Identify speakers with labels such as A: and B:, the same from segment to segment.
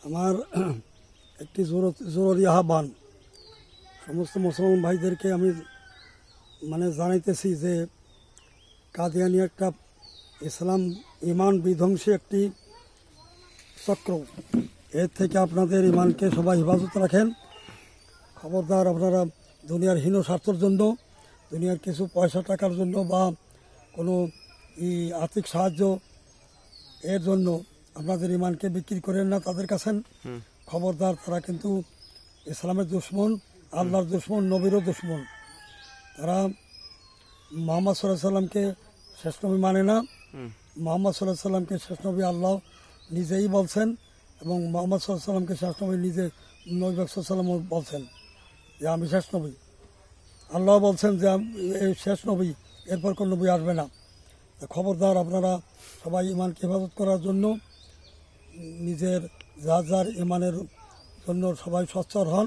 A: আমার একটি জরুরি আহ্বান সমস্ত মুসলমান ভাইদেরকে আমি জানাইতেছি যে কাদিয়ানি একটা ইসলাম ইমান বিধ্বংসী একটি চক্র। এর থেকে আপনাদের ইমানকে সবাই হেফাজত রাখেন। খবরদার আপনারা দুনিয়ার হীন স্বার্থের জন্য, দুনিয়ার কিছু পয়সা টাকার জন্য বা কোনো আর্থিক সাহায্য এর জন্য আপনাদের ইমানকে বিক্রি করেন না তাদের কাছে। খবরদার, তারা কিন্তু ইসলামের দুশমন, আল্লাহর দুশমন, নবীরও দুশমন। তারা মুহাম্মদ সাল্লাল্লাহু আলাইহি সাল্লামকে শেষ নবী মানে না। মুহাম্মদ সাল্লাল্লাহু আলাইহি সাল্লামকে শেষ নবী আল্লাহ নিজেই বলছেন, এবং মুহাম্মদ সাল্লাল্লাহু আলাইহি সাল্লামকে শেষ নবী নিজে নবী সাল্লাম বলছেন যে আমি শেষ নবী। আল্লাহ বলছেন যে এই শেষ নবী, এরপর কোন নবী আসবে না। খবরদার, আপনারা সবাই ইমানকে হেফাজত করার জন্য নিজের যার যার ইমানের জন্য সবাই সচ্চর হন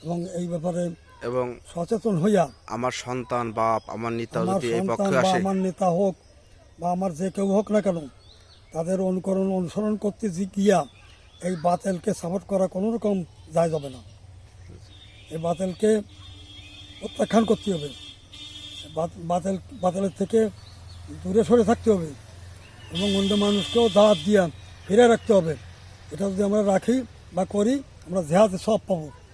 A: এবং এই ব্যাপারে
B: এবং
A: সচেতন হইয়া
B: আমার সন্তান, বাপ, আমার নেতা যদি এই
A: সন্তান
B: পক্ষে
A: বা
B: আসে,
A: আমার নেতা হোক বা আমার যে কেউ হোক না কেন, তাদের অনুসরণ করতে গিয়া এই বাতিলকে সাপোর্ট করা কোনো রকম যায় যাবে না। এই বাতিলকে প্রত্যাখ্যান করতে হবে, বাতিলের থেকে দূরে সরে থাকতে হবে এবং অন্য মানুষকেও দাওয়াত দিয়া ফিরে রাখতে হবে। এটা যদি আমরা রাখি বা করি, আমরা জেহাদে সব পাবো।